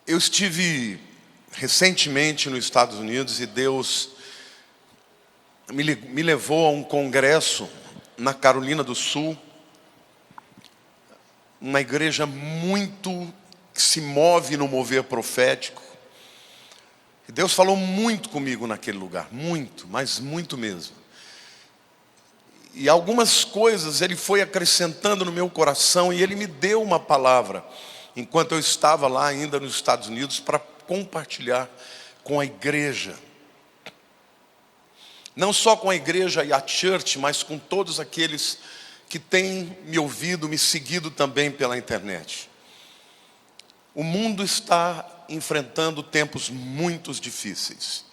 Eu estive recentemente nos Estados Unidos e Deus me levou a um congresso na Carolina do Sul, uma igreja muito que se move no mover profético. E Deus falou muito comigo naquele lugar, muito, mas muito mesmo. E algumas coisas Ele foi acrescentando no meu coração e Ele me deu uma palavra, enquanto eu estava lá ainda nos Estados Unidos, para compartilhar com a igreja. Não só com a igreja e a church, mas com todos aqueles que têm me ouvido, me seguido também pela internet. O mundo está enfrentando tempos muito difíceis.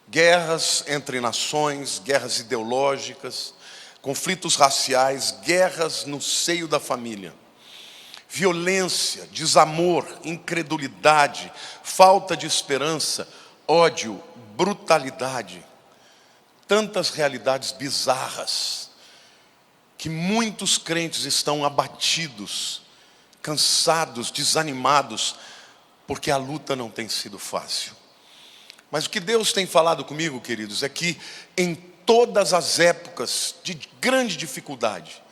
Guerras entre nações, guerras ideológicas, conflitos raciais, guerras no seio da família. Violência, desamor, incredulidade, falta de esperança, ódio, brutalidade. Tantas realidades bizarras que muitos crentes estão abatidos, cansados, desanimados, porque a luta não tem sido fácil. Mas o que Deus tem falado comigo, queridos, é que em todas as épocas de grande dificuldade,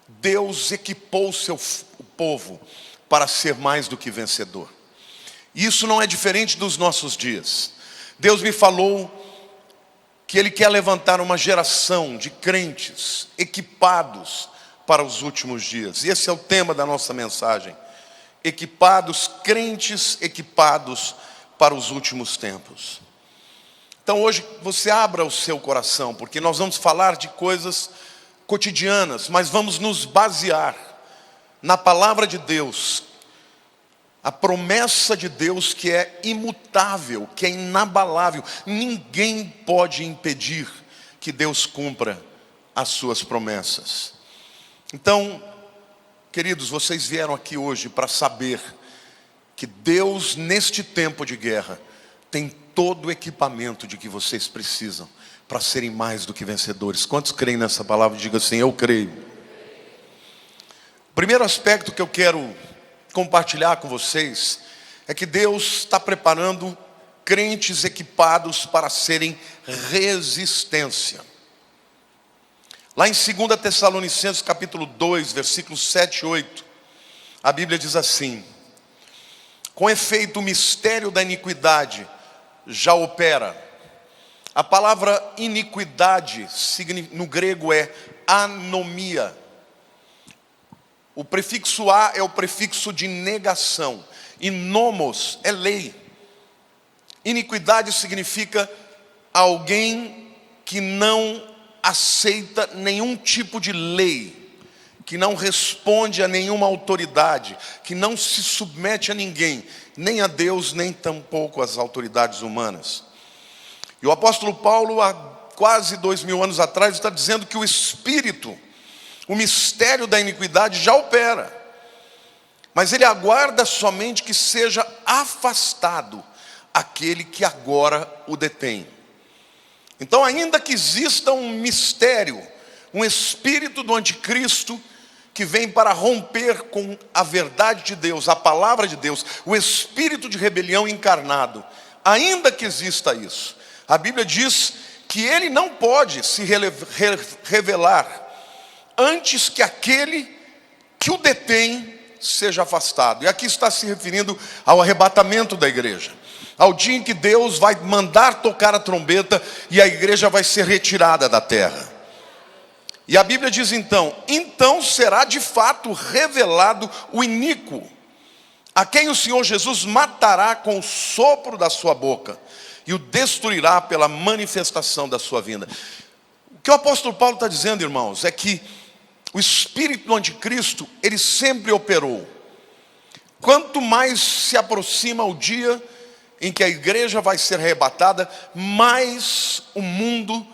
Deus equipou o povo para ser mais do que vencedor. Isso não é diferente dos nossos dias. Deus me falou que Ele quer levantar uma geração de crentes equipados para os últimos dias. E esse é o tema da nossa mensagem. Equipados, crentes equipados para os últimos tempos. Então hoje você abra o seu coração, porque nós vamos falar de coisas cotidianas, mas vamos nos basear na palavra de Deus, a promessa de Deus que é imutável, que é inabalável. Ninguém pode impedir que Deus cumpra as suas promessas. Então, queridos, vocês vieram aqui hoje para saber que Deus, neste tempo de guerra, tem todo o equipamento de que vocês precisam para serem mais do que vencedores. Quantos creem nessa palavra? Diga assim: eu creio. O primeiro aspecto que eu quero compartilhar com vocês é que Deus está preparando crentes equipados para serem resistência. Lá em 2 Tessalonicenses capítulo 2, versículos 7 e 8, a Bíblia diz assim: com efeito o mistério da iniquidade já opera. A palavra iniquidade no grego é anomia. O prefixo a é o prefixo de negação. E nomos é lei. Iniquidade significa alguém que não aceita nenhum tipo de lei, que não responde a nenhuma autoridade, que não se submete a ninguém, nem a Deus, nem tampouco às autoridades humanas. E o apóstolo Paulo, há quase 2000 anos atrás, está dizendo que o Espírito, o mistério da iniquidade já opera, mas ele aguarda somente que seja afastado aquele que agora o detém. Então, ainda que exista um mistério, um espírito do anticristo que vem para romper com a verdade de Deus, a palavra de Deus, o espírito de rebelião encarnado, ainda que exista isso, a Bíblia diz que ele não pode se revelar antes que aquele que o detém seja afastado. E aqui está se referindo ao arrebatamento da igreja, ao dia em que Deus vai mandar tocar a trombeta e a igreja vai ser retirada da terra. E a Bíblia diz então será de fato revelado o iníquo, a quem o Senhor Jesus matará com o sopro da sua boca e o destruirá pela manifestação da sua vinda. O que o apóstolo Paulo está dizendo, irmãos, é que o espírito do anticristo, ele sempre operou. Quanto mais se aproxima o dia em que a igreja vai ser arrebatada, mais o mundo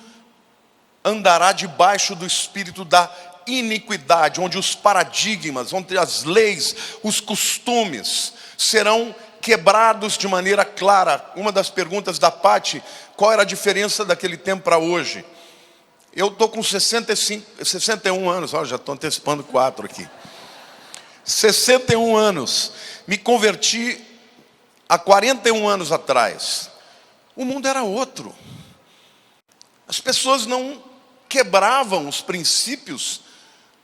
andará debaixo do espírito da iniquidade, onde os paradigmas, onde as leis, os costumes serão quebrados de maneira clara. Uma das perguntas da Pati: qual era a diferença daquele tempo para hoje? Eu estou com 61 anos, já estou antecipando 4 aqui. 61 anos, me converti há 41 anos atrás, o mundo era outro. As pessoas não quebravam os princípios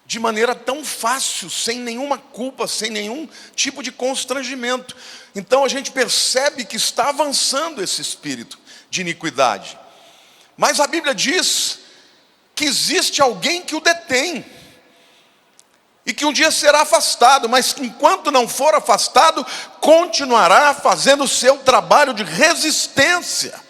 de maneira tão fácil, sem nenhuma culpa, sem nenhum tipo de constrangimento. Então a gente percebe que está avançando esse espírito de iniquidade. Mas a Bíblia diz que existe alguém que o detém, e que um dia será afastado, mas enquanto não for afastado, continuará fazendo o seu trabalho de resistência.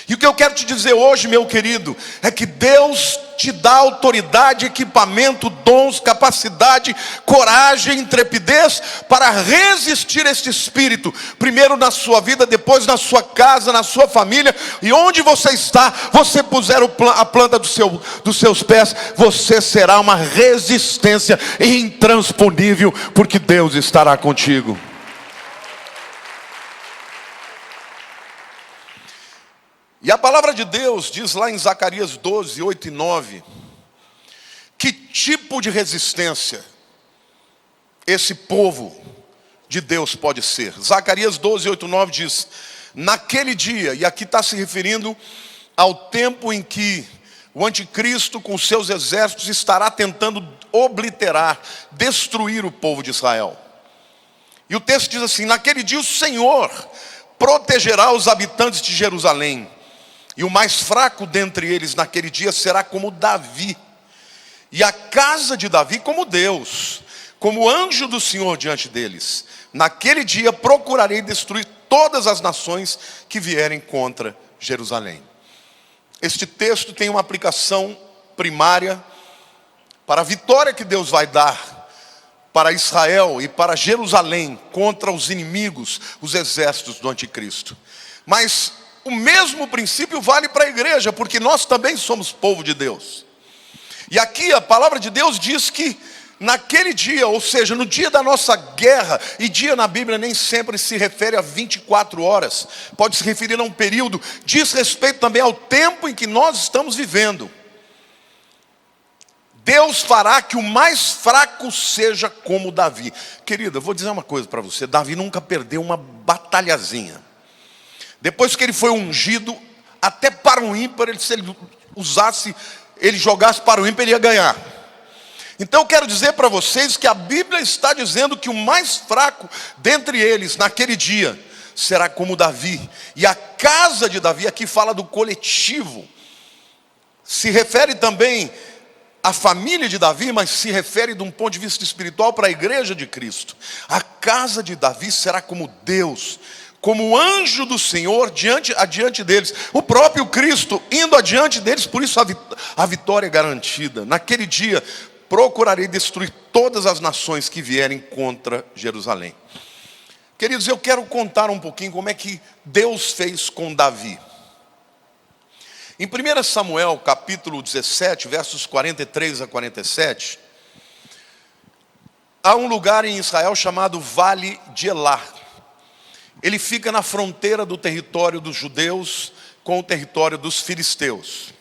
E o que eu quero te dizer hoje, meu querido, é que Deus te dá autoridade, equipamento, dons, capacidade, coragem, intrepidez para resistir a este espírito. Primeiro na sua vida, depois na sua casa, na sua família. E onde você está, você puser a planta dos seus pés, você será uma resistência intransponível, porque Deus estará contigo. E a palavra de Deus diz lá em Zacarias 12, 8 e 9, que tipo de resistência esse povo de Deus pode ser. Zacarias 12, 8 e 9 diz: naquele dia, e aqui está se referindo ao tempo em que o anticristo com seus exércitos estará tentando obliterar, destruir o povo de Israel. E o texto diz assim: naquele dia o Senhor protegerá os habitantes de Jerusalém, e o mais fraco dentre eles naquele dia será como Davi, e a casa de Davi como Deus, como anjo do Senhor diante deles. Naquele dia procurarei destruir todas as nações que vierem contra Jerusalém. Este texto tem uma aplicação primária para a vitória que Deus vai dar para Israel e para Jerusalém contra os inimigos, os exércitos do anticristo. Mas o mesmo princípio vale para a igreja, porque nós também somos povo de Deus. E aqui a palavra de Deus diz que naquele dia, ou seja, no dia da nossa guerra, e dia na Bíblia nem sempre se refere a 24 horas, pode se referir a um período, diz respeito também ao tempo em que nós estamos vivendo. Deus fará que o mais fraco seja como Davi. Querida, eu vou dizer uma coisa para você: Davi nunca perdeu uma batalhazinha. Depois que ele foi ungido, até para o ímpar, se ele jogasse para o ímpar, ele ia ganhar. Então eu quero dizer para vocês que a Bíblia está dizendo que o mais fraco dentre eles, naquele dia, será como Davi. E a casa de Davi, aqui fala do coletivo, se refere também à família de Davi, mas se refere de um ponto de vista espiritual para a igreja de Cristo. A casa de Davi será como Deus, como o anjo do Senhor adiante deles, o próprio Cristo indo adiante deles, por isso a vitória é garantida. Naquele dia procurarei destruir todas as nações que vierem contra Jerusalém. Queridos, eu quero contar um pouquinho como é que Deus fez com Davi. Em 1 Samuel capítulo 17, versos 43 a 47, há um lugar em Israel chamado Vale de Elá. Ele fica na fronteira do território dos judeus com o território dos filisteus.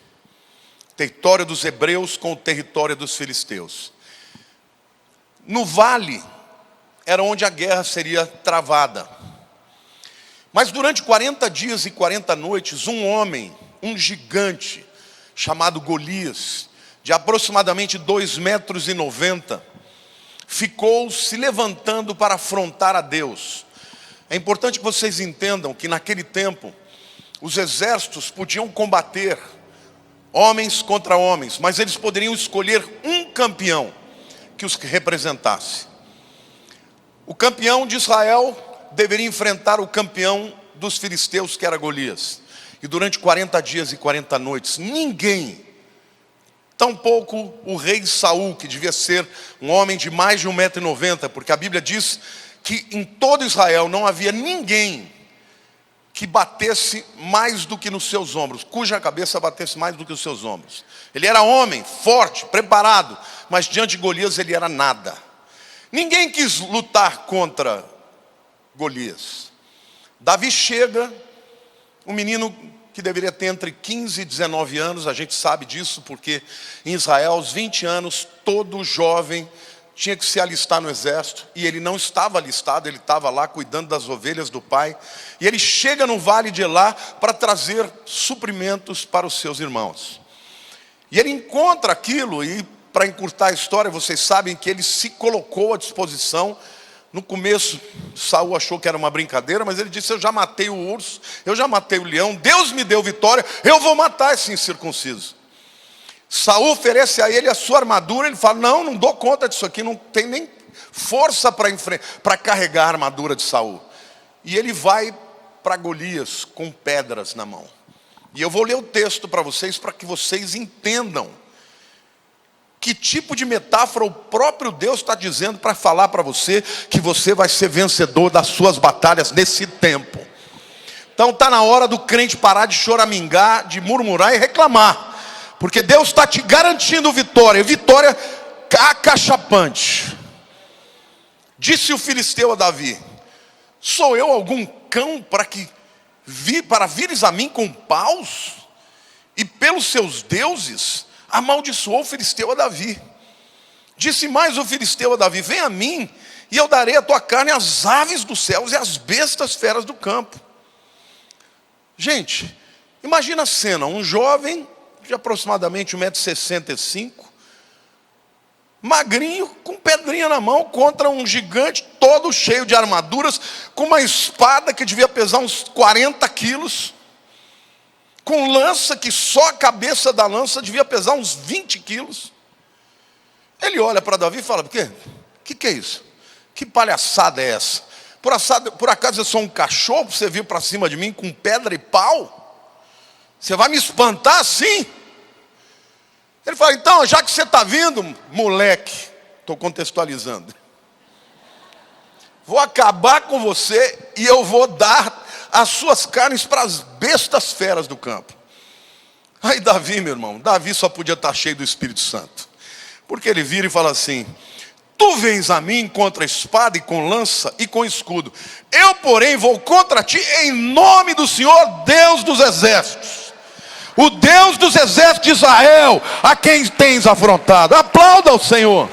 Território dos hebreus com o território dos filisteus. No vale era onde a guerra seria travada. Mas durante 40 dias e 40 noites, um homem, um gigante, chamado Golias, de aproximadamente 2,90 m, ficou se levantando para afrontar a Deus. É importante que vocês entendam que naquele tempo, os exércitos podiam combater homens contra homens, mas eles poderiam escolher um campeão que os representasse. O campeão de Israel deveria enfrentar o campeão dos filisteus, que era Golias. E durante 40 dias e 40 noites, ninguém, tampouco o rei Saul, que devia ser um homem de mais de 1,90 m, porque a Bíblia diz que em todo Israel não havia ninguém que batesse mais do que nos seus ombros, cuja cabeça batesse mais do que os seus ombros. Ele era homem, forte, preparado, mas diante de Golias ele era nada. Ninguém quis lutar contra Golias. Davi chega, um menino que deveria ter entre 15 e 19 anos, a gente sabe disso porque em Israel aos 20 anos todo jovem tinha que se alistar no exército, e ele não estava alistado, ele estava lá cuidando das ovelhas do pai, e ele chega no vale de Elá para trazer suprimentos para os seus irmãos. E ele encontra aquilo, e para encurtar a história, vocês sabem que ele se colocou à disposição. No começo, Saul achou que era uma brincadeira, mas ele disse: eu já matei o urso, eu já matei o leão, Deus me deu vitória, eu vou matar esse incircunciso. Saul oferece a ele a sua armadura, ele fala: não dou conta disso aqui, não tem nem força para carregar a armadura de Saul. E ele vai para Golias com pedras na mão. E eu vou ler o texto para vocês que vocês entendam que tipo de metáfora o próprio Deus está dizendo para falar para você que você vai ser vencedor das suas batalhas nesse tempo. Então está na hora do crente parar de choramingar, de murmurar e reclamar. Porque Deus está te garantindo vitória, vitória acachapante. Disse o filisteu a Davi: sou eu algum cão para vires a mim com paus? E pelos seus deuses amaldiçoou o filisteu a Davi. Disse mais o filisteu a Davi: vem a mim, e eu darei a tua carne às aves dos céus e às bestas feras do campo. Gente, imagina a cena: um jovem de aproximadamente 1,65 m, magrinho, com pedrinha na mão, contra um gigante todo cheio de armaduras, com uma espada que devia pesar uns 40 quilos, com lança que só a cabeça da lança devia pesar uns 20 quilos. Ele olha para Davi e fala: o que é isso? Que palhaçada é essa? Por acaso eu sou um cachorro, você vir para cima de mim com pedra e pau? Você vai me espantar assim? Ele fala: então, já que você está vindo, moleque, estou contextualizando, vou acabar com você e eu vou dar as suas carnes para as bestas feras do campo. Aí Davi, meu irmão, Davi só podia estar cheio do Espírito Santo, porque ele vira e fala assim: tu vens a mim contra a espada e com lança e com escudo, eu porém vou contra ti em nome do Senhor Deus dos exércitos, o Deus dos exércitos de Israel, a quem tens afrontado. Aplauda o Senhor.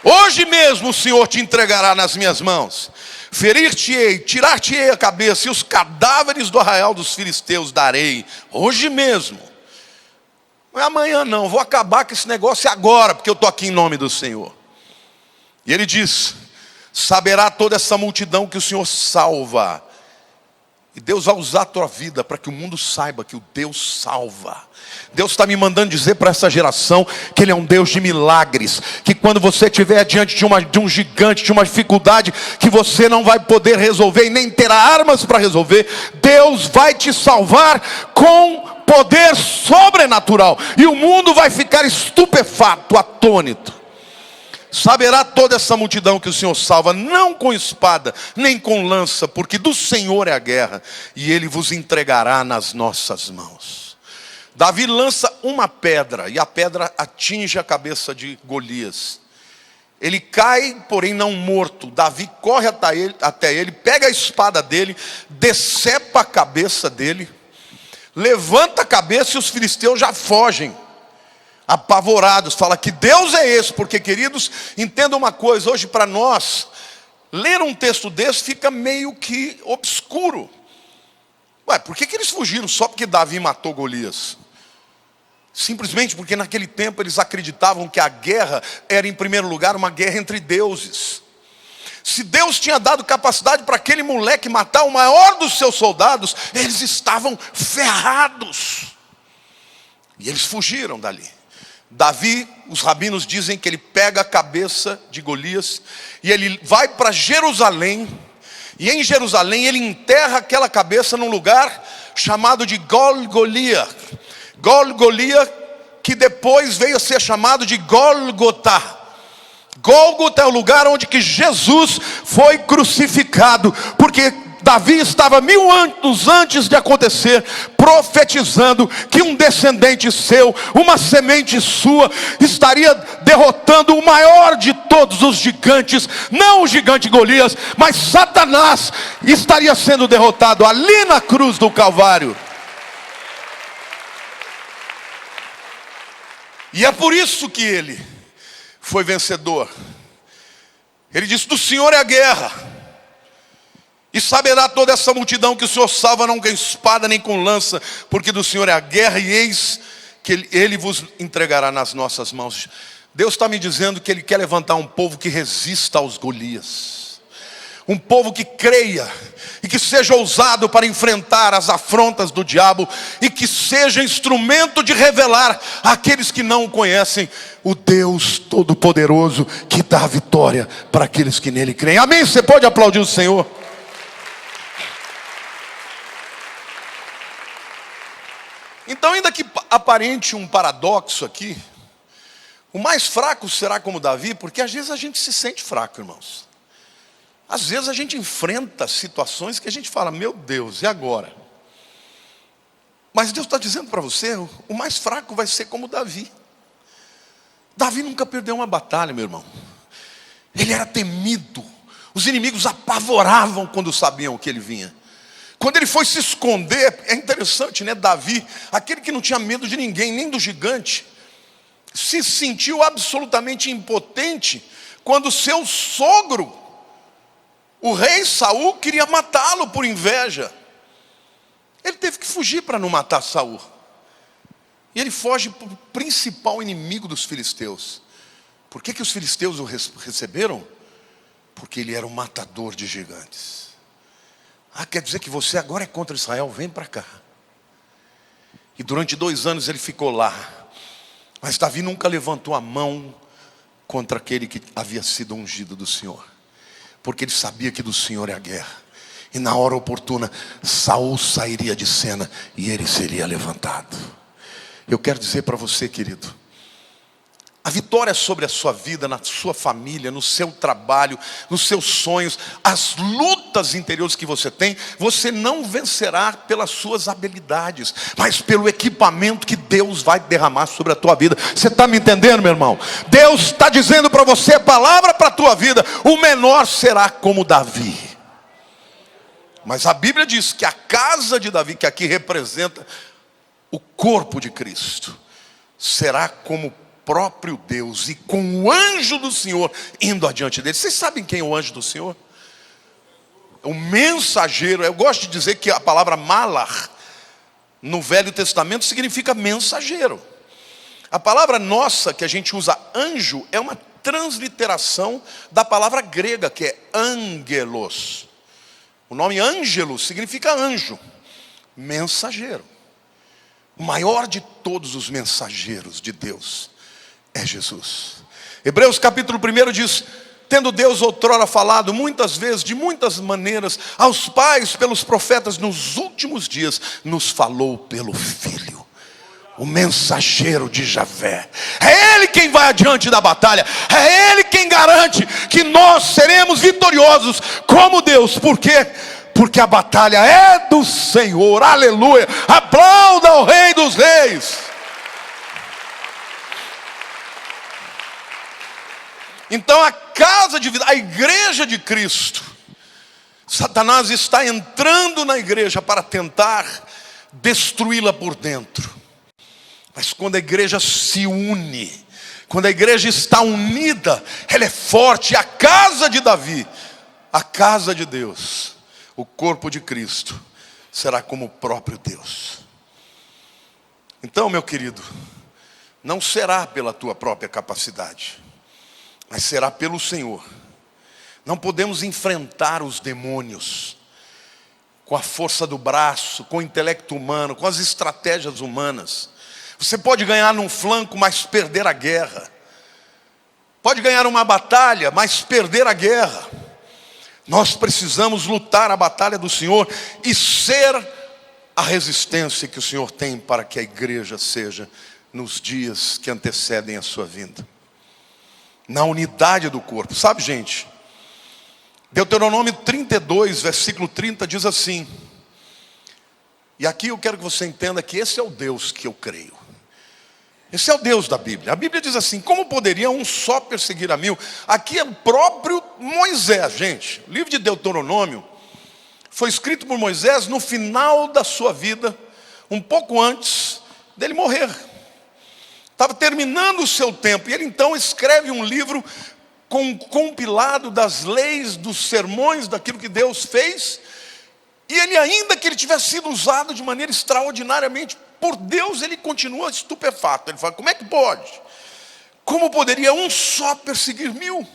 Hoje mesmo o Senhor te entregará nas minhas mãos, ferir-te-ei, tirar-te-ei a cabeça, e os cadáveres do arraial dos filisteus darei. Hoje mesmo. Não é amanhã não, vou acabar com esse negócio agora, porque eu estou aqui em nome do Senhor. E ele diz: saberá toda essa multidão que o Senhor salva. E Deus vai usar a tua vida para que o mundo saiba que o Deus salva. Deus está me mandando dizer para essa geração que Ele é um Deus de milagres. Que quando você estiver diante de um gigante, de uma dificuldade que você não vai poder resolver e nem terá armas para resolver, Deus vai te salvar com poder sobrenatural. E o mundo vai ficar estupefato, atônito. Saberá toda essa multidão que o Senhor salva, não com espada, nem com lança, porque do Senhor é a guerra, e Ele vos entregará nas nossas mãos. Davi lança uma pedra, e a pedra atinge a cabeça de Golias. Ele cai, porém não morto. Davi corre até ele, pega a espada dele, decepa a cabeça dele, levanta a cabeça e os filisteus já fogem, apavorados. Fala: que Deus é esse? Porque, queridos, entenda uma coisa: hoje para nós, ler um texto desse fica meio que obscuro. Por que eles fugiram só porque Davi matou Golias? Simplesmente porque naquele tempo eles acreditavam que a guerra era, em primeiro lugar, uma guerra entre deuses. Se Deus tinha dado capacidade para aquele moleque matar o maior dos seus soldados, eles estavam ferrados. E eles fugiram dali. Davi, os rabinos dizem que ele pega a cabeça de Golias e ele vai para Jerusalém. E em Jerusalém ele enterra aquela cabeça num lugar chamado de Golgolia. Golgolia, que depois veio a ser chamado de Gólgota. Gólgota é o lugar onde que Jesus foi crucificado, porque Davi estava 1000 anos antes de acontecer, profetizando que um descendente seu, uma semente sua, estaria derrotando o maior de todos os gigantes. Não o gigante Golias, mas Satanás estaria sendo derrotado ali na cruz do Calvário. E é por isso que ele foi vencedor. Ele disse: do Senhor é a guerra, e saberá toda essa multidão que o Senhor salva não com espada nem com lança, porque do Senhor é a guerra, e eis que ele vos entregará nas nossas mãos. Deus está me dizendo que Ele quer levantar um povo que resista aos Golias, um povo que creia e que seja ousado para enfrentar as afrontas do diabo, e que seja instrumento de revelar àqueles que não o conhecem o Deus Todo-Poderoso que dá a vitória para aqueles que nele creem. Amém? Você pode aplaudir o Senhor? Então, ainda que aparente um paradoxo aqui, o mais fraco será como Davi, porque às vezes a gente se sente fraco, irmãos. Às vezes a gente enfrenta situações que a gente fala: meu Deus, e agora? Mas Deus está dizendo para você: o mais fraco vai ser como Davi. Davi nunca perdeu uma batalha, meu irmão. Ele era temido. Os inimigos apavoravam quando sabiam que ele vinha. Quando ele foi se esconder, é interessante, né? Davi, aquele que não tinha medo de ninguém, nem do gigante, se sentiu absolutamente impotente quando seu sogro, o rei Saul, queria matá-lo por inveja. Ele teve que fugir para não matar Saul. E ele foge para o principal inimigo dos filisteus. Por que os filisteus o receberam? Porque ele era um matador de gigantes. Quer dizer que você agora é contra Israel? Vem para cá. E durante 2 anos ele ficou lá. Mas Davi nunca levantou a mão contra aquele que havia sido ungido do Senhor, porque ele sabia que do Senhor é a guerra. E na hora oportuna, Saul sairia de cena e ele seria levantado. Eu quero dizer para você, querido, a vitória sobre a sua vida, na sua família, no seu trabalho, nos seus sonhos, as lutas interiores que você tem, você não vencerá pelas suas habilidades, mas pelo equipamento que Deus vai derramar sobre a tua vida. Você está me entendendo, meu irmão? Deus está dizendo para você a palavra para a tua vida: o menor será como Davi. Mas a Bíblia diz que a casa de Davi, que aqui representa o corpo de Cristo, será como próprio Deus, e com o anjo do Senhor indo adiante dele. Vocês sabem quem é o anjo do Senhor? O mensageiro. Eu gosto de dizer que a palavra malar no Velho Testamento significa mensageiro. A palavra nossa que a gente usa anjo é uma transliteração da palavra grega, que é angelos. O nome ângelo significa anjo, mensageiro. O maior de todos os mensageiros de Deus é Jesus. Hebreus capítulo 1 diz: tendo Deus outrora falado muitas vezes, de muitas maneiras, aos pais pelos profetas, nos últimos dias nos falou pelo Filho, o mensageiro de Javé. É Ele quem vai adiante da batalha, é Ele quem garante que nós seremos vitoriosos como Deus. Por quê? Porque a batalha é do Senhor. Aleluia! Aplauda o Rei dos Reis. Então a casa de vida, a igreja de Cristo, Satanás está entrando na igreja para tentar destruí-la por dentro. Mas quando a igreja se une, quando a igreja está unida, ela é forte. A casa de Davi, a casa de Deus, o corpo de Cristo, será como o próprio Deus. Então, meu querido, não será pela tua própria capacidade, mas será pelo Senhor. Não podemos enfrentar os demônios com a força do braço, com o intelecto humano, com as estratégias humanas. Você pode ganhar num flanco, mas perder a guerra. Pode ganhar uma batalha, mas perder a guerra. Nós precisamos lutar a batalha do Senhor e ser a resistência que o Senhor tem para que a igreja seja nos dias que antecedem a sua vinda. Na unidade do corpo. Sabe, gente, Deuteronômio 32, versículo 30 diz assim, e aqui eu quero que você entenda que esse é o Deus que eu creio. Esse é o Deus da Bíblia. A Bíblia diz assim: como poderia um só perseguir a 1000? Aqui é o próprio Moisés, gente. O livro de Deuteronômio foi escrito por Moisés no final da sua vida, um pouco antes dele morrer. estava terminando o seu tempo, e ele então escreve um livro com um compilado das leis, dos sermões, daquilo que Deus fez. E ele, ainda que ele tivesse sido usado de maneira extraordinariamente por Deus, ele continua estupefato. Ele fala: como é que pode? Como poderia um só perseguir 1000?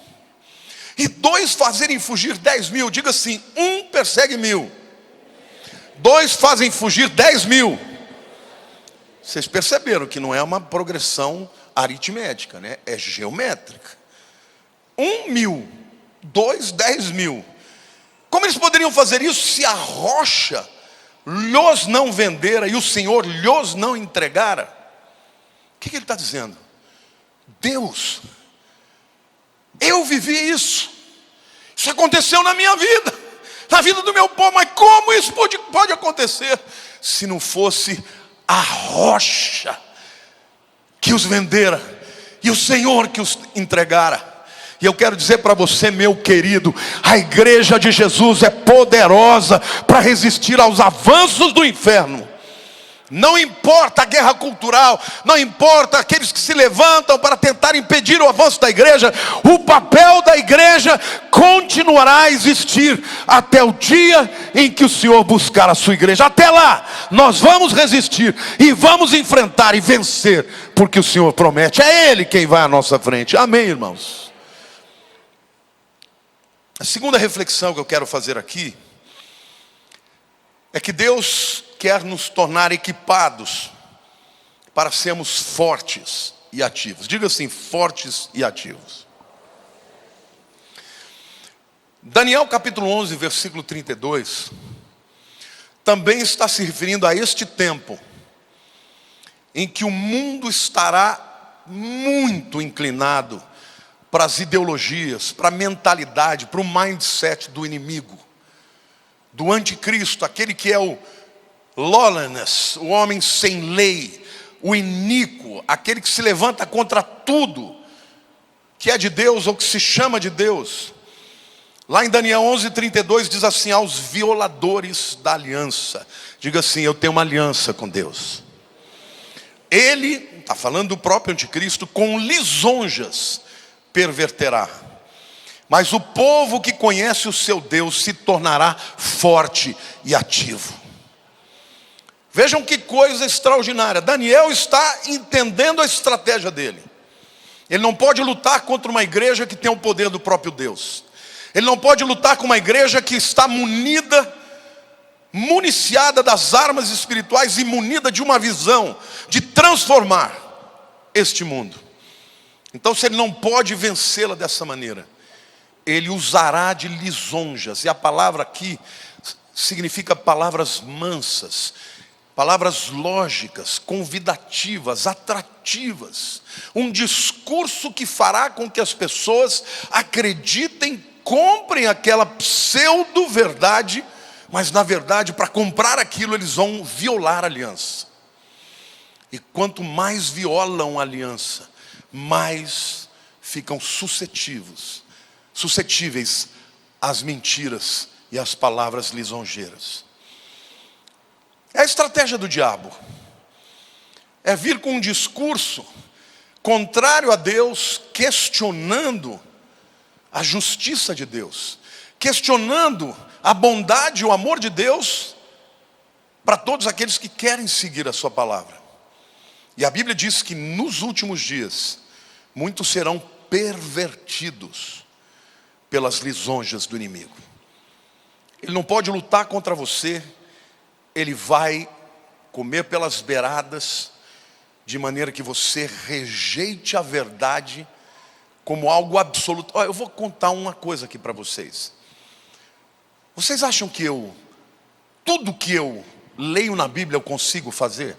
E 2 fazerem fugir 10.000? Diga assim: 1 persegue 1000, 2 fazem fugir 10.000. Vocês perceberam que não é uma progressão aritmética, né? É geométrica. 1.000, 2, 10.000. Como eles poderiam fazer isso se a rocha lhos não vendera e o Senhor lhos não entregara? O que ele está dizendo? Deus, eu vivi isso aconteceu na minha vida, na vida do meu povo, mas como isso pode acontecer se não fosse a rocha que os vendera e o Senhor que os entregara? E eu quero dizer para você, meu querido, a igreja de Jesus é poderosa para resistir aos avanços do inferno. Não importa a guerra cultural, não importa aqueles que se levantam para tentar impedir o avanço da igreja, o papel da igreja continuará a existir até o dia em que o Senhor buscar a sua igreja. Até lá, nós vamos resistir e vamos enfrentar e vencer, porque o Senhor promete, é Ele quem vai à nossa frente. Amém, irmãos? A segunda reflexão que eu quero fazer aqui é que Deus quer nos tornar equipados para sermos fortes e ativos. Diga assim: fortes e ativos. Daniel capítulo 11, versículo 32, também está se referindo a este tempo em que o mundo estará muito inclinado para as ideologias, para a mentalidade, para o mindset do inimigo, do anticristo, aquele que é o lawlessness, o homem sem lei, o iníquo, aquele que se levanta contra tudo que é de Deus ou que se chama de Deus. Lá em Daniel 11:32 diz assim: aos violadores da aliança. Diga assim: eu tenho uma aliança com Deus. Ele, está falando do próprio anticristo, com lisonjas perverterá, mas o povo que conhece o seu Deus se tornará forte e ativo. Vejam que coisa extraordinária. Daniel está entendendo a estratégia dele. Ele não pode lutar contra uma igreja que tem o poder do próprio Deus. Ele não pode lutar com uma igreja que está municiada das armas espirituais e munida de uma visão de transformar este mundo. Então, se ele não pode vencê-la dessa maneira, ele usará de lisonjas. E a palavra aqui significa palavras mansas, palavras lógicas, convidativas, atrativas. Um discurso que fará com que as pessoas acreditem, comprem aquela pseudo-verdade, mas na verdade, para comprar aquilo, eles vão violar a aliança. E quanto mais violam a aliança, mais ficam suscetíveis às mentiras e às palavras lisonjeiras. É a estratégia do diabo. É vir com um discurso contrário a Deus, questionando a justiça de Deus, questionando a bondade e o amor de Deus para todos aqueles que querem seguir a sua palavra. E a Bíblia diz que nos últimos dias muitos serão pervertidos pelas lisonjas do inimigo. Ele não pode lutar contra você, ele vai comer pelas beiradas, de maneira que você rejeite a verdade como algo absoluto. Eu vou contar uma coisa aqui para vocês. Vocês acham que tudo que eu leio na Bíblia eu consigo fazer?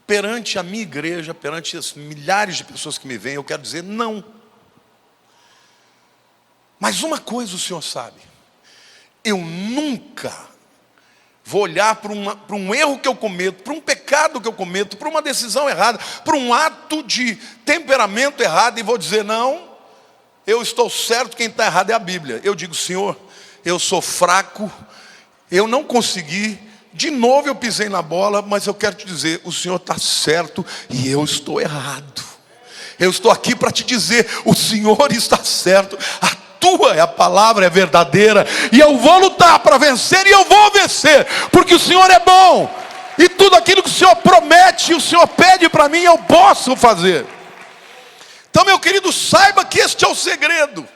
Perante a minha igreja, perante as milhares de pessoas que me veem, eu quero dizer não. Mas uma coisa o Senhor sabe: eu nunca vou olhar para um erro que eu cometo, para um pecado que eu cometo, para uma decisão errada, para um ato de temperamento errado, e vou dizer: não, eu estou certo, quem está errado é a Bíblia. Eu digo: Senhor, eu sou fraco, eu não consegui de novo eu pisei na bola, mas eu quero te dizer, o Senhor está certo e eu estou errado. Eu estou aqui para te dizer, o Senhor está certo, a palavra é verdadeira, e eu vou lutar para vencer, e eu vou vencer, porque o Senhor é bom, e tudo aquilo que o Senhor promete, o Senhor pede para mim, eu posso fazer. Então, meu querido, saiba que este é o segredo.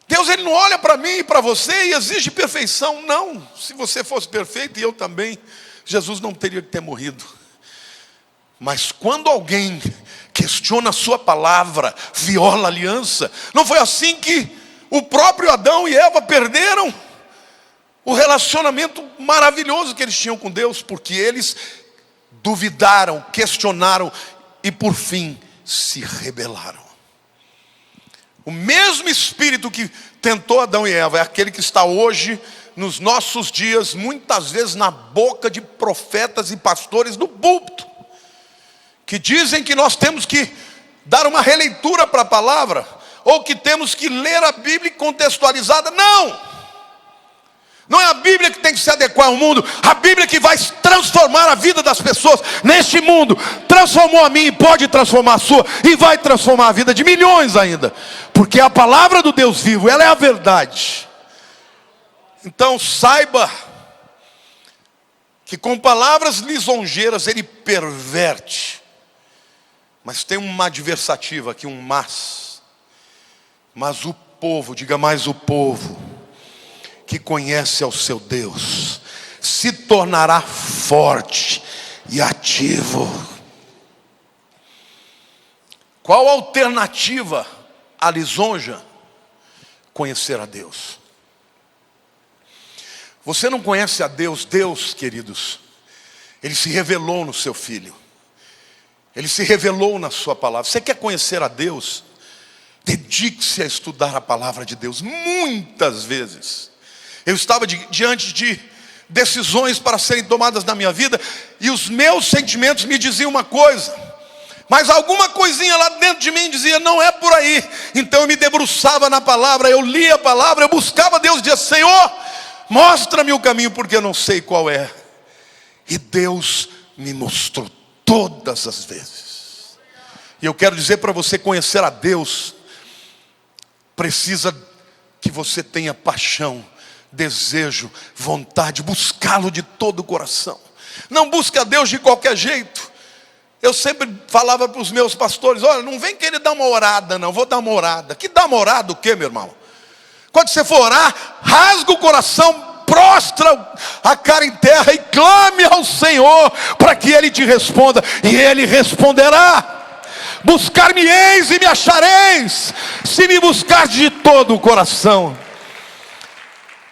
Deus, Ele não olha para mim e para você e exige perfeição. Não, se você fosse perfeito e eu também, Jesus não teria que ter morrido. Mas quando alguém questiona a sua palavra, viola a aliança, não foi assim que o próprio Adão e Eva perderam o relacionamento maravilhoso que eles tinham com Deus, porque eles duvidaram, questionaram e por fim se rebelaram. O mesmo espírito que tentou Adão e Eva é aquele que está hoje, nos nossos dias, muitas vezes na boca de profetas e pastores do púlpito, que dizem que nós temos que dar uma releitura para a palavra, ou que temos que ler a Bíblia contextualizada. Não é a Bíblia que tem que se adequar ao mundo, a Bíblia que vai transformar a vida das pessoas neste mundo. Transformou a mim e pode transformar a sua, e vai transformar a vida de milhões ainda, porque a palavra do Deus vivo, ela é a verdade. Então saiba que com palavras lisonjeiras ele perverte, mas tem uma adversativa aqui, um mas o povo, diga mais, o povo que conhece ao seu Deus se tornará forte e ativo. Qual a alternativa à lisonja? Conhecer a Deus. Você não conhece a Deus? Deus, queridos, Ele se revelou no seu Filho, Ele se revelou na sua palavra. Você quer conhecer a Deus? Dedique-se a estudar a palavra de Deus. Muitas vezes eu estava diante de decisões para serem tomadas na minha vida, e os meus sentimentos me diziam uma coisa, mas alguma coisinha lá dentro de mim dizia, não é por aí. Então eu me debruçava na palavra, eu lia a palavra, eu buscava Deus, dizia, Senhor, mostra-me o caminho, porque eu não sei qual é. E Deus me mostrou todas as vezes. E eu quero dizer para você, conhecer a Deus precisa que você tenha paixão, desejo, vontade, buscá-lo de todo o coração. Não busque a Deus de qualquer jeito. Eu sempre falava para os meus pastores, olha, não vem querer dar uma orada não, vou dar uma orada. Que dar uma orada o quê, meu irmão? Quando você for orar, rasga o coração, prostra a cara em terra e clame ao Senhor, para que Ele te responda, e Ele responderá. Buscar-me-eis e me achareis, se me buscardes de todo o coração.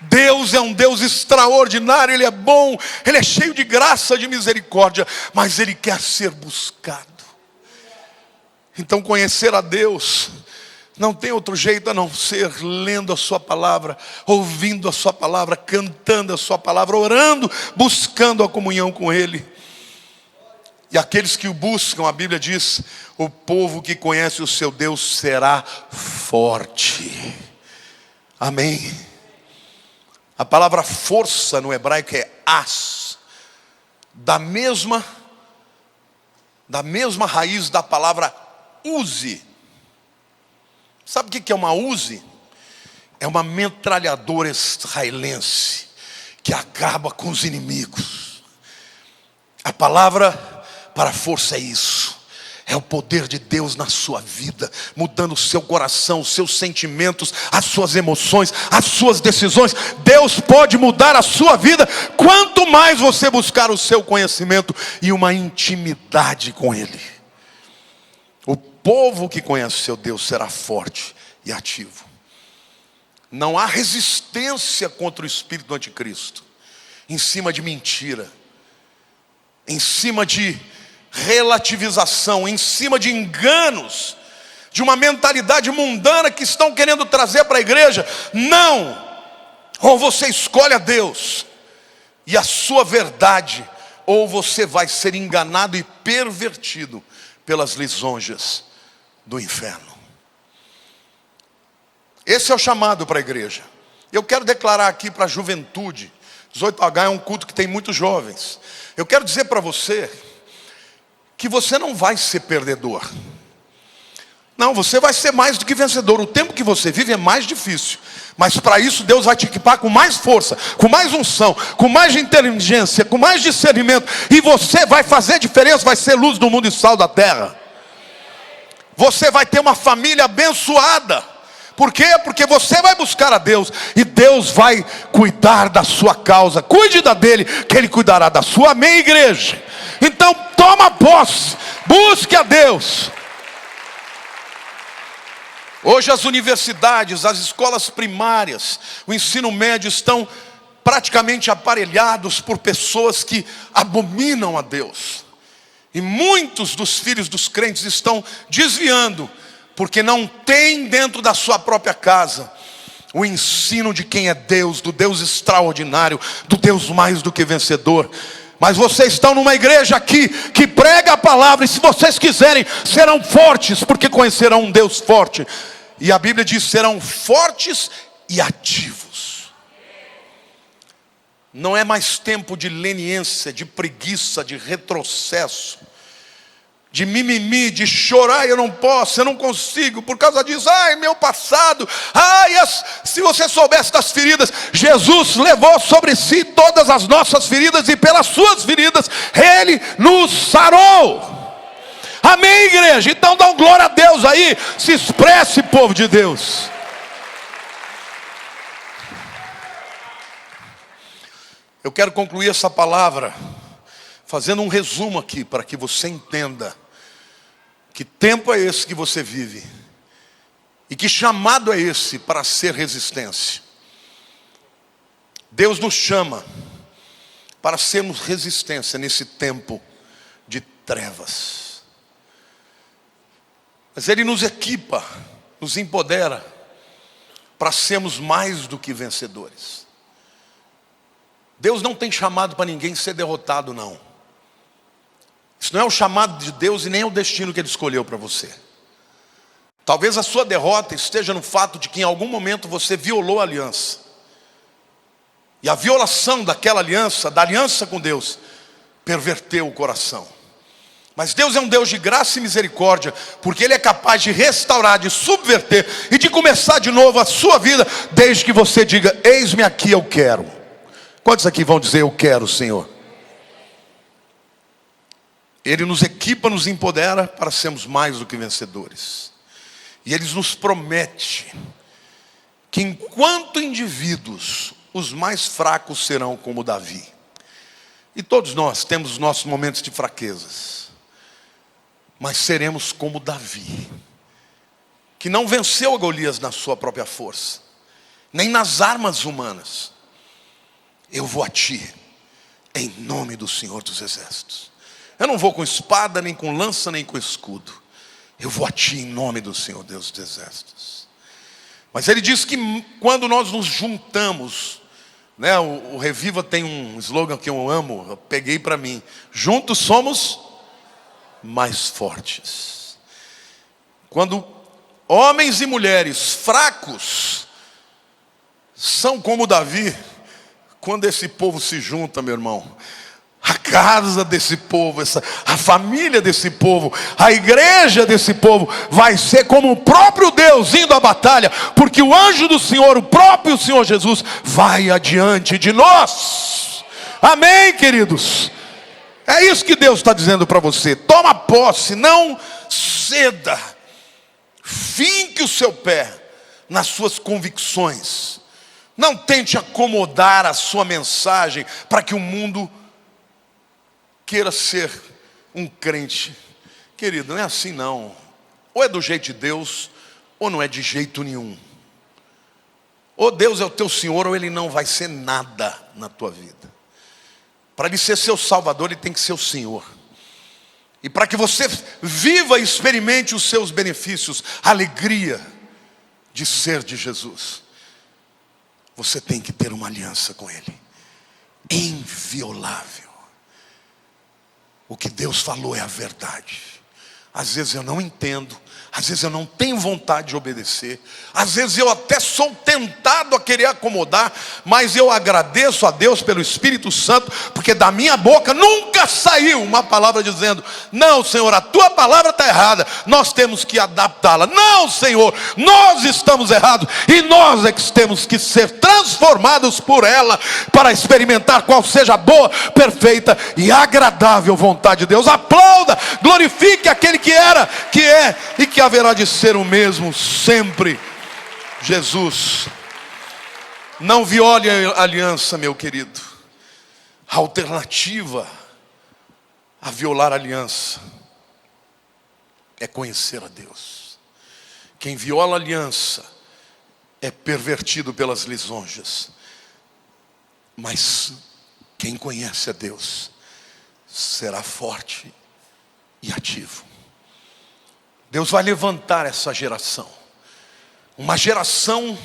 Deus é um Deus extraordinário, Ele é bom, Ele é cheio de graça, de misericórdia, mas Ele quer ser buscado. Então conhecer a Deus não tem outro jeito a não ser lendo a sua palavra, ouvindo a sua palavra, cantando a sua palavra, orando, buscando a comunhão com Ele. E aqueles que o buscam, a Bíblia diz, o povo que conhece o seu Deus será forte. Amém. A palavra força no hebraico é as, da mesma raiz da palavra Uzi. Sabe o que é uma Uzi? É uma metralhadora israelense que acaba com os inimigos. A palavra para força é isso. É o poder de Deus na sua vida, mudando o seu coração, os seus sentimentos, as suas emoções, as suas decisões. Deus pode mudar a sua vida, quanto mais você buscar o seu conhecimento e uma intimidade com Ele. O povo que conhece o seu Deus será forte e ativo. Não há resistência contra o espírito do anticristo, em cima de mentira, em cima de relativização, em cima de enganos, de uma mentalidade mundana que estão querendo trazer para a igreja. Não! Ou você escolhe a Deus e a sua verdade, ou você vai ser enganado e pervertido pelas lisonjas do inferno. Esse é o chamado para a igreja. Eu quero declarar aqui para a juventude, 18H é um culto que tem muitos jovens. Eu quero dizer para você que você não vai ser perdedor. Não, você vai ser mais do que vencedor. O tempo que você vive é mais difícil, mas para isso Deus vai te equipar com mais força, com mais unção, com mais inteligência, com mais discernimento. E você vai fazer diferença, vai ser luz do mundo e sal da terra. Você vai ter uma família abençoada. Por quê? Porque você vai buscar a Deus, e Deus vai cuidar da sua causa. Cuide da dele, que ele cuidará da sua. Amém, igreja? Então toma posse, busque a Deus. Hoje as universidades, as escolas primárias, o ensino médio estão praticamente aparelhados por pessoas que abominam a Deus. E muitos dos filhos dos crentes estão desviando, porque não tem dentro da sua própria casa o ensino de quem é Deus, do Deus extraordinário, do Deus mais do que vencedor. Mas vocês estão numa igreja aqui que prega a palavra, e se vocês quiserem, serão fortes, porque conhecerão um Deus forte. E a Bíblia diz: serão fortes e ativos. Não é mais tempo de leniência, de preguiça, de retrocesso, de mimimi, de chorar. Eu não posso, eu não consigo, por causa disso. Ai, meu passado. Ai, se você soubesse das feridas. Jesus levou sobre si todas as nossas feridas, e pelas suas feridas Ele nos sarou. Amém, igreja? Então dá glória a Deus aí. Se expresse, povo de Deus. Eu quero concluir essa palavra fazendo um resumo aqui, para que você entenda que tempo é esse que você vive, e que chamado é esse para ser resistência. Deus nos chama para sermos resistência nesse tempo de trevas. Mas Ele nos equipa, nos empodera para sermos mais do que vencedores. Deus não tem chamado para ninguém ser derrotado, não. Isso não é o chamado de Deus e nem é o destino que Ele escolheu para você. Talvez a sua derrota esteja no fato de que em algum momento você violou a aliança. E a violação daquela aliança, da aliança com Deus, perverteu o coração. Mas Deus é um Deus de graça e misericórdia, porque Ele é capaz de restaurar, de subverter e de começar de novo a sua vida, desde que você diga: eis-me aqui, eu quero. Quantos aqui vão dizer: eu quero, Senhor? Ele nos equipa, nos empodera para sermos mais do que vencedores. E Ele nos promete que enquanto indivíduos, os mais fracos serão como Davi. E todos nós temos nossos momentos de fraquezas, mas seremos como Davi, que não venceu a Golias na sua própria força, nem nas armas humanas. Eu vou a ti, em nome do Senhor dos Exércitos. Eu não vou com espada, nem com lança, nem com escudo. Eu vou a ti em nome do Senhor Deus dos Exércitos. Mas Ele diz que quando nós nos juntamos, né, o Reviva tem um slogan que eu amo, eu peguei para mim: juntos somos mais fortes. Quando homens e mulheres fracos são como Davi, quando esse povo se junta, meu irmão, a casa desse povo, a família desse povo, a igreja desse povo vai ser como o próprio Deus indo à batalha, porque o anjo do Senhor, o próprio Senhor Jesus, vai adiante de nós. Amém, queridos? É isso que Deus está dizendo para você. Toma posse, não ceda, finque o seu pé nas suas convicções. Não tente acomodar a sua mensagem para que o mundo queira ser um crente. Querido, não é assim não. Ou é do jeito de Deus, ou não é de jeito nenhum. Ou Deus é o teu Senhor, ou Ele não vai ser nada na tua vida. Para Ele ser seu Salvador, Ele tem que ser o Senhor. E para que você viva e experimente os seus benefícios, a alegria de ser de Jesus, você tem que ter uma aliança com Ele, inviolável. O que Deus falou é a verdade. Às vezes eu não entendo, às vezes eu não tenho vontade de obedecer, às vezes eu até sou tentado a querer acomodar, mas eu agradeço a Deus pelo Espírito Santo, porque da minha boca nunca saiu uma palavra dizendo: não, Senhor, a tua palavra está errada, nós temos que adaptá-la. Não, Senhor, nós estamos errados, e nós é que temos que ser transformados por ela, para experimentar qual seja a boa, perfeita e agradável vontade de Deus. Aplauda, glorifique aquele que era, que é e que haverá de ser o mesmo sempre. Jesus. Não viole a aliança, meu querido. A alternativa a violar a aliança é conhecer a Deus. Quem viola a aliança é pervertido pelas lisonjas. Mas quem conhece a Deus será forte e ativo. Deus vai levantar essa geração. Uma geração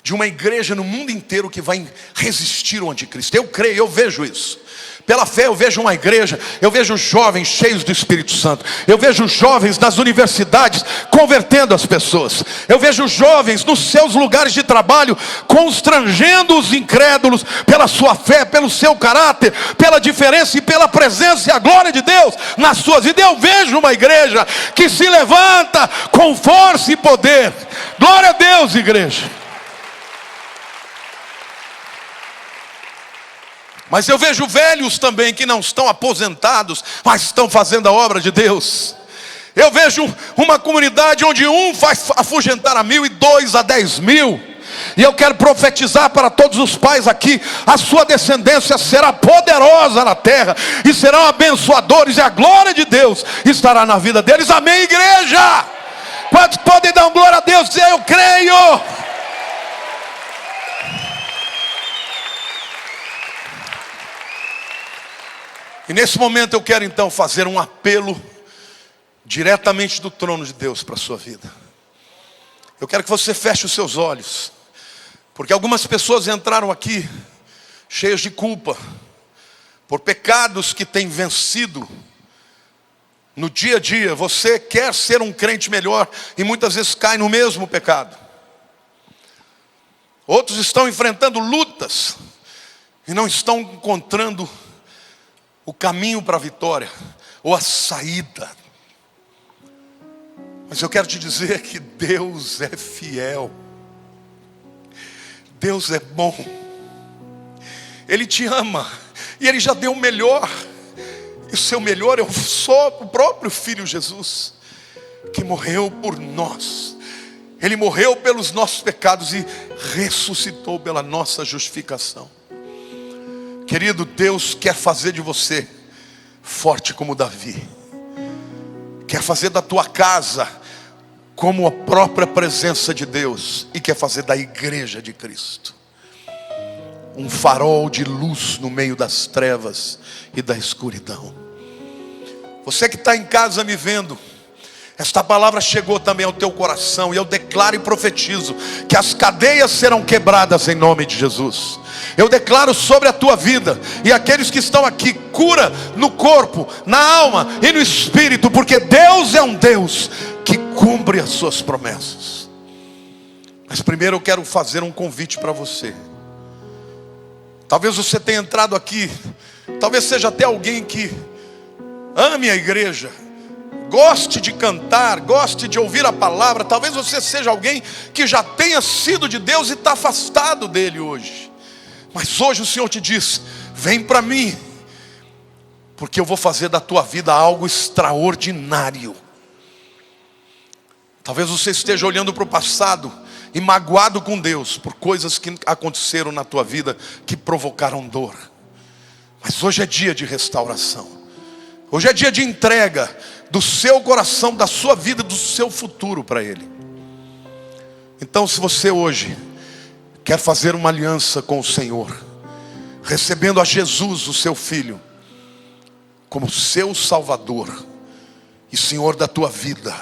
de uma igreja no mundo inteiro que vai resistir ao anticristo. Eu creio, eu vejo isso. Pela fé eu vejo uma igreja, eu vejo jovens cheios do Espírito Santo. Eu vejo jovens nas universidades convertendo as pessoas. Eu vejo jovens nos seus lugares de trabalho constrangendo os incrédulos pela sua fé, pelo seu caráter, pela diferença e pela presença e a glória de Deus nas suas vidas. Eu vejo uma igreja que se levanta com força e poder. Glória a Deus, igreja. Mas eu vejo velhos também que não estão aposentados, mas estão fazendo a obra de Deus. Eu vejo uma comunidade onde um faz afugentar a 1.000 e 2 a 10.000. E eu quero profetizar para todos os pais aqui: a sua descendência será poderosa na terra, e serão abençoadores, e a glória de Deus estará na vida deles. Amém, igreja? Quantos podem dar glória a Deus e dizer: eu creio? E nesse momento eu quero então fazer um apelo diretamente do trono de Deus para a sua vida. Eu quero que você feche os seus olhos, porque algumas pessoas entraram aqui cheias de culpa, por pecados que têm vencido no dia a dia. Você quer ser um crente melhor e muitas vezes cai no mesmo pecado. Outros estão enfrentando lutas e não estão encontrando o caminho para a vitória, ou a saída. Mas eu quero te dizer que Deus é fiel. Deus é bom. Ele te ama, e Ele já deu o melhor. E o seu melhor é o próprio Filho Jesus, que morreu por nós. Ele morreu pelos nossos pecados e ressuscitou pela nossa justificação. Querido, Deus quer fazer de você forte como Davi. Quer fazer da tua casa como a própria presença de Deus. E quer fazer da igreja de Cristo um farol de luz no meio das trevas e da escuridão. Você que está em casa me vendo, esta palavra chegou também ao teu coração, e eu declaro e profetizo que as cadeias serão quebradas em nome de Jesus. Eu declaro sobre a tua vida e aqueles que estão aqui cura no corpo, na alma e no espírito, porque Deus é um Deus que cumpre as suas promessas. Mas primeiro eu quero fazer um convite para você. Talvez você tenha entrado aqui, talvez seja até alguém que ame a igreja, goste de cantar, goste de ouvir a palavra. Talvez você seja alguém que já tenha sido de Deus e está afastado dele hoje. Mas hoje o Senhor te diz: vem para mim, porque eu vou fazer da tua vida algo extraordinário. Talvez você esteja olhando para o passado e magoado com Deus por coisas que aconteceram na tua vida que provocaram dor. Mas hoje é dia de restauração. Hoje é dia de entrega do seu coração, da sua vida, do seu futuro para Ele. Então, se você hoje quer fazer uma aliança com o Senhor, recebendo a Jesus, o seu Filho, como seu Salvador e Senhor da tua vida,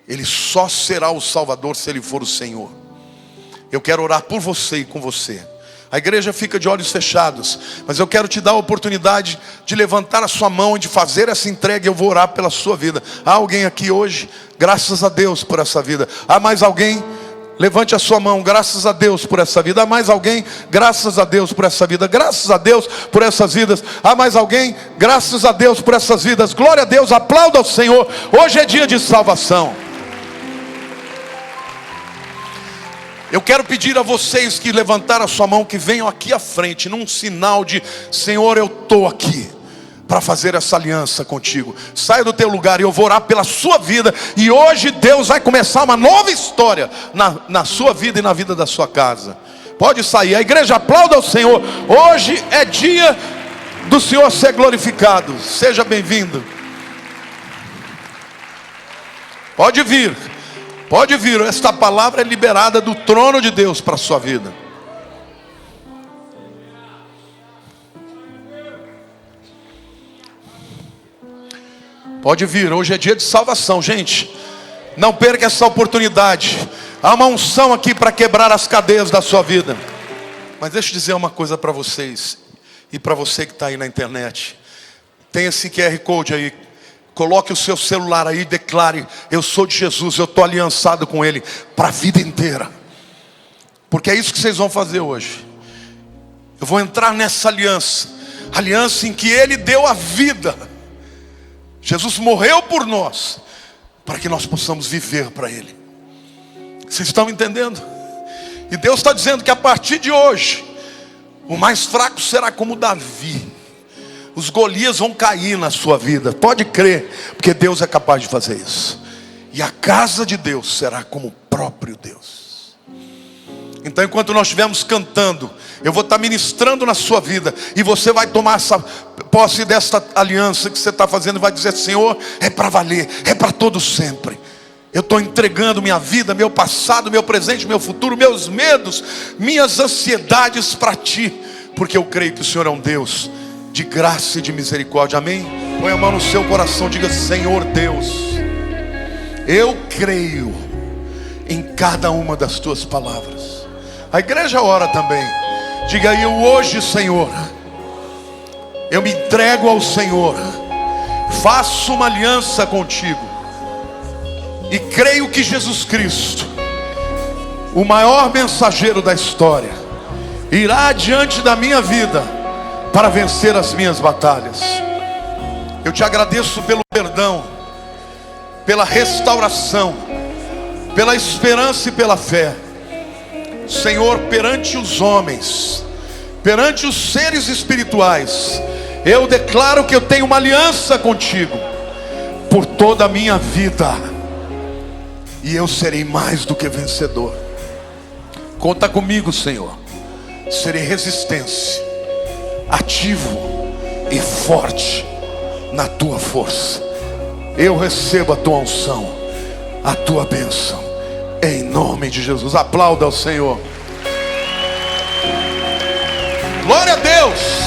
Ele só será o Salvador se Ele for o Senhor. Eu quero orar por você e com você. A igreja fica de olhos fechados, mas eu quero te dar a oportunidade de levantar a sua mão e de fazer essa entrega. Eu vou orar pela sua vida. Há alguém aqui hoje? Graças a Deus por essa vida. Há mais alguém? Levante a sua mão. Graças a Deus por essa vida. Há mais alguém? Graças a Deus por essa vida. Graças a Deus por essas vidas. Há mais alguém? Graças a Deus por essas vidas. Glória a Deus, aplauda ao Senhor. Hoje é dia de salvação. Eu quero pedir a vocês que levantaram a sua mão, que venham aqui à frente, num sinal de: Senhor, eu estou aqui para fazer essa aliança contigo. Saia do teu lugar e eu vou orar pela sua vida. E hoje Deus vai começar uma nova história na sua vida e na vida da sua casa. Pode sair, a igreja aplauda ao Senhor. Hoje é dia do Senhor ser glorificado. Seja bem-vindo. Pode vir. Pode vir, esta palavra é liberada do trono de Deus para a sua vida. Pode vir, hoje é dia de salvação, gente. Não perca essa oportunidade. Há uma unção aqui para quebrar as cadeias da sua vida. Mas deixa eu dizer uma coisa para vocês, e para você que está aí na internet. Tem esse QR Code aí. Coloque o seu celular aí e declare: eu sou de Jesus, eu estou aliançado com Ele para a vida inteira. Porque é isso que vocês vão fazer hoje. Eu vou entrar nessa aliança. Aliança em que Ele deu a vida. Jesus morreu por nós, para que nós possamos viver para Ele. Vocês estão entendendo? E Deus está dizendo que a partir de hoje, o mais fraco será como Davi. Os Golias vão cair na sua vida. Pode crer, porque Deus é capaz de fazer isso. E a casa de Deus será como o próprio Deus. Então, enquanto nós estivermos cantando, eu vou estar ministrando na sua vida. E você vai tomar essa posse desta aliança que você está fazendo. E vai dizer: Senhor, é para valer, é para todo sempre. Eu estou entregando minha vida, meu passado, meu presente, meu futuro, meus medos, minhas ansiedades para Ti. Porque eu creio que o Senhor é um Deus de graça e de misericórdia, amém? Põe a mão no seu coração, diga: Senhor Deus, eu creio em cada uma das Tuas palavras. A igreja ora também. Diga aí: hoje, Senhor, eu me entrego ao Senhor, faço uma aliança contigo, e creio que Jesus Cristo, o maior mensageiro da história, irá diante da minha vida para vencer as minhas batalhas. Eu te agradeço pelo perdão, pela restauração, pela esperança e pela fé. Senhor, perante os homens, perante os seres espirituais, eu declaro que eu tenho uma aliança contigo por toda a minha vida, e eu serei mais do que vencedor. Conta comigo, Senhor. Serei resistência, ativo e forte na Tua força. Eu recebo a Tua unção, a Tua bênção, em nome de Jesus. Aplauda ao Senhor. Glória a Deus.